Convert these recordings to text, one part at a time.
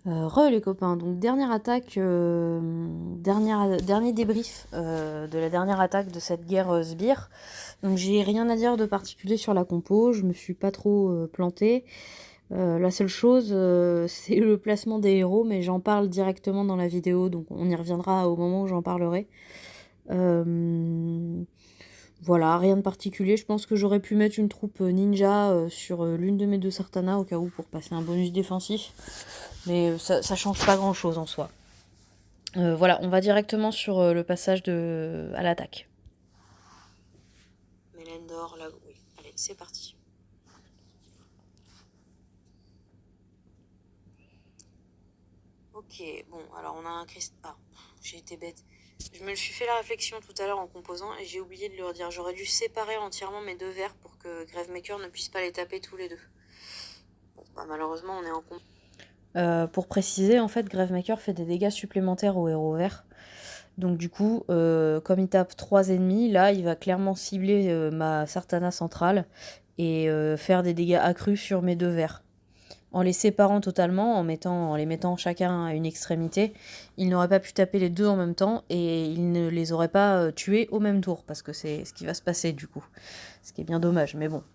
Les copains, donc dernière attaque, dernier débrief de la dernière attaque de cette guerre sbire. Donc j'ai rien à dire de particulier sur la compo, je me suis pas trop plantée. La seule chose, c'est le placement des héros, mais j'en parle directement dans la vidéo, donc on y reviendra au moment où j'en parlerai. Voilà, rien de particulier. Je pense que j'aurais pu mettre une troupe ninja sur l'une de mes 2 Sartana au cas où pour passer un bonus défensif. Mais ça change pas grand chose en soi. Voilà, on va directement sur le passage à l'attaque. Mélendor, là, oui. Allez, c'est parti. Ok, bon, alors on a un cristal. Ah, j'ai été bête. Je me suis fait la réflexion tout à l'heure en composant et j'ai oublié de leur dire. J'aurais dû séparer entièrement mes 2 verres pour que Gravemaker ne puisse pas les taper tous les 2. Bon, bah malheureusement, on est en combat. Pour préciser, en fait, Gravemaker fait des dégâts supplémentaires au héros vert. Donc du coup, comme il tape 3 ennemis, là, il va clairement cibler ma Sartana centrale et faire des dégâts accrus sur mes 2 verts. En les séparant totalement, en les mettant chacun à une extrémité, il n'aurait pas pu taper les 2 en même temps et il ne les aurait pas tués au même tour, parce que c'est ce qui va se passer du coup. Ce qui est bien dommage, mais bon,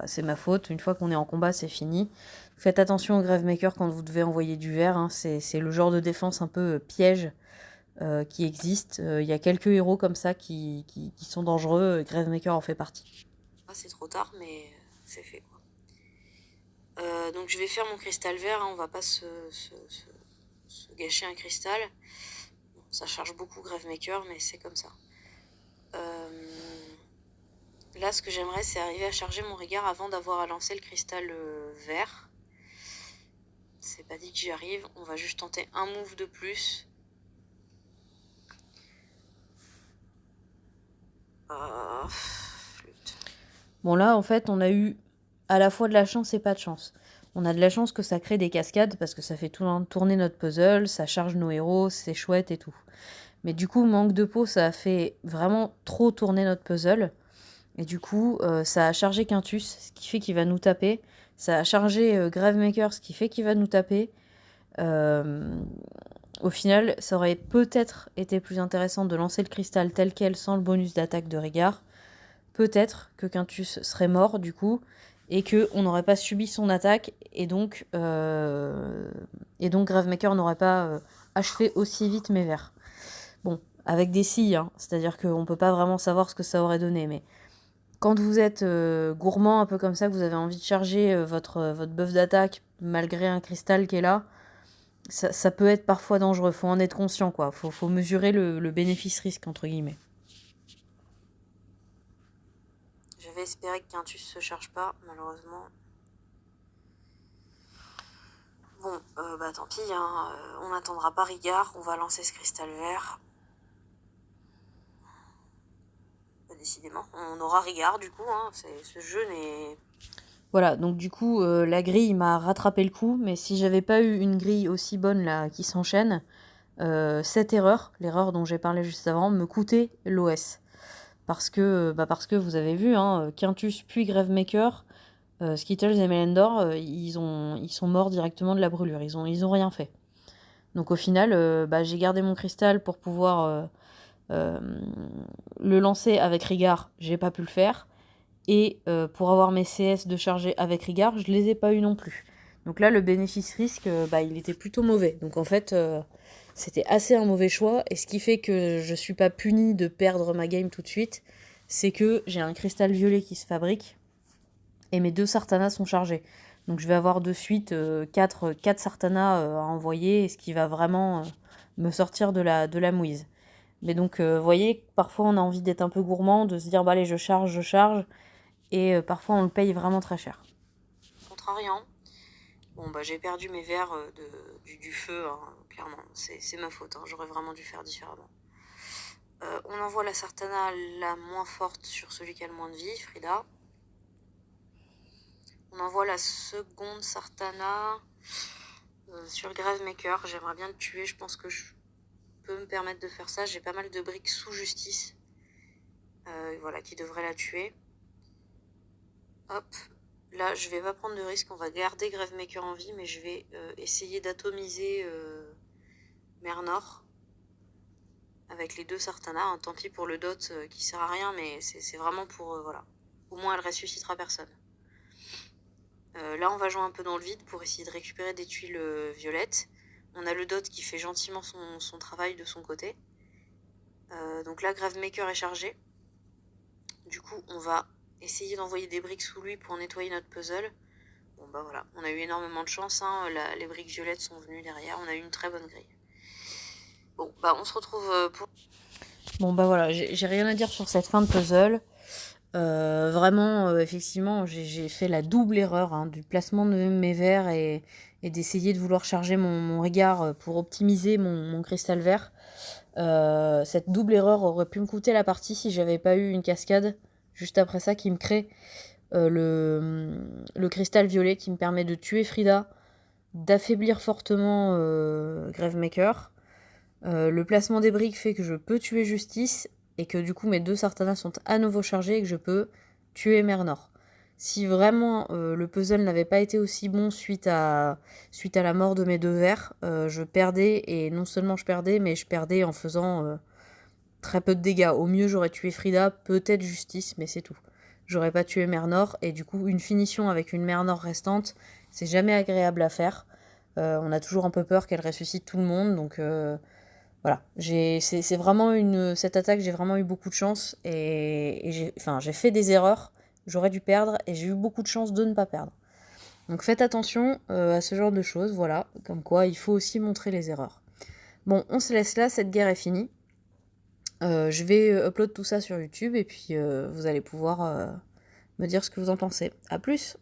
c'est ma faute, une fois qu'on est en combat, c'est fini. Faites attention au Gravemaker quand vous devez envoyer du verre, hein. C'est le genre de défense un peu piège qui existe. Il y a quelques héros comme ça qui sont dangereux, Gravemaker en fait partie. Ah, c'est trop tard, mais c'est fait, quoi. Donc je vais faire mon cristal vert, hein. On va pas se gâcher un cristal. Bon, ça charge beaucoup Gravemaker, mais c'est comme ça. Là, ce que j'aimerais, c'est arriver à charger mon regard avant d'avoir à lancer le cristal vert. C'est pas dit que j'y arrive. On va juste tenter un move de plus. Flûte. Bon là, en fait, on a eu à la fois de la chance et pas de chance. On a de la chance que ça crée des cascades parce que ça fait tourner notre puzzle, ça charge nos héros, c'est chouette et tout. Mais du coup, manque de peau, ça a fait vraiment trop tourner notre puzzle. Et du coup, ça a chargé Quintus, ce qui fait qu'il va nous taper. Ça a chargé Gravemaker, ce qui fait qu'il va nous taper. Au final, ça aurait peut-être été plus intéressant de lancer le cristal tel quel sans le bonus d'attaque de Rigard. Peut-être que Quintus serait mort du coup et qu'on n'aurait pas subi son attaque et donc Gravemaker n'aurait pas achevé aussi vite mes vers. Bon, avec des si, hein, c'est-à-dire qu'on peut pas vraiment savoir ce que ça aurait donné, mais quand vous êtes gourmand un peu comme ça, que vous avez envie de charger votre buff d'attaque malgré un cristal qui est là, ça peut être parfois dangereux, faut en être conscient quoi, faut mesurer le bénéfice-risque entre guillemets. J'avais espéré que Quintus se charge pas, malheureusement. Bon, tant pis, hein. On n'attendra pas Rigard, on va lancer ce cristal vert. Décidément, on aura Rigard du coup, hein. Ce jeu n'est... Voilà, donc du coup, la grille m'a rattrapé le coup, mais si j'avais pas eu une grille aussi bonne là qui s'enchaîne, cette erreur, l'erreur dont j'ai parlé juste avant, me coûtait l'OS. Parce que vous avez vu, hein, Quintus puis Gravemaker, Skittles et Melendor, ils sont morts directement de la brûlure, ils ont rien fait. Donc au final, j'ai gardé mon cristal pour pouvoir le lancer avec Rigard, j'ai pas pu le faire. Et pour avoir mes CS de charger avec Rigard, je les ai pas eu non plus. Donc là, le bénéfice-risque, il était plutôt mauvais. Donc en fait, c'était assez un mauvais choix. Et ce qui fait que je suis pas punie de perdre ma game tout de suite, c'est que j'ai un cristal violet qui se fabrique et mes 2 Sartana sont chargés. Donc je vais avoir de suite 4 Sartana à envoyer, ce qui va vraiment me sortir de la mouise. Mais donc, vous voyez, parfois on a envie d'être un peu gourmand, de se dire, allez, je charge. Et parfois on le paye vraiment très cher. Contrariant. Bon, j'ai perdu mes verres du feu, hein, clairement. C'est ma faute, hein. J'aurais vraiment dû faire différemment. On envoie la Sartana la moins forte sur celui qui a le moins de vie, Frida. On envoie la seconde Sartana sur Gravemaker. J'aimerais bien le tuer, je pense que je peux me permettre de faire ça. J'ai pas mal de briques sous justice. Voilà, qui devraient la tuer. Hop, là, je vais pas prendre de risque. On va garder Gravemaker en vie, mais je vais essayer d'atomiser Mer Nord avec les 2 Sartana. Hein. Tant pis pour le dot qui sert à rien, mais c'est vraiment pour... voilà. Au moins, elle ressuscitera personne. Là, on va jouer un peu dans le vide pour essayer de récupérer des tuiles violettes. On a le dot qui fait gentiment son travail de son côté. Donc là, Gravemaker est chargé. Du coup, on va essayer d'envoyer des briques sous lui pour nettoyer notre puzzle. Bon, bah voilà, on a eu énormément de chance. Hein. Les briques violettes sont venues derrière. On a eu une très bonne grille. Bon, bah on se retrouve pour... Bon, bah voilà, j'ai rien à dire sur cette fin de puzzle. Vraiment, effectivement, j'ai fait la double erreur hein, du placement de mes verres et d'essayer de vouloir charger mon regard pour optimiser mon cristal vert. Cette double erreur aurait pu me coûter la partie si j'avais pas eu une cascade juste après ça qui me crée le cristal violet qui me permet de tuer Frida, d'affaiblir fortement Gravemaker. Le placement des briques fait que je peux tuer Justice et que du coup mes 2 Sartana sont à nouveau chargés et que je peux tuer Mer Nord. Si vraiment le puzzle n'avait pas été aussi bon suite à la mort de mes 2 vers, je perdais, et non seulement je perdais, mais je perdais en faisant très peu de dégâts. Au mieux j'aurais tué Frida, peut-être Justice, mais c'est tout. J'aurais pas tué Mer Nord, et du coup une finition avec une Mer Nord restante, c'est jamais agréable à faire. On a toujours un peu peur qu'elle ressuscite tout le monde, donc... voilà, c'est vraiment cette attaque, j'ai vraiment eu beaucoup de chance et j'ai fait des erreurs, j'aurais dû perdre et j'ai eu beaucoup de chance de ne pas perdre. Donc faites attention à ce genre de choses, voilà, comme quoi il faut aussi montrer les erreurs. Bon, on se laisse là, cette guerre est finie. Je vais upload tout ça sur YouTube et puis vous allez pouvoir me dire ce que vous en pensez. A plus!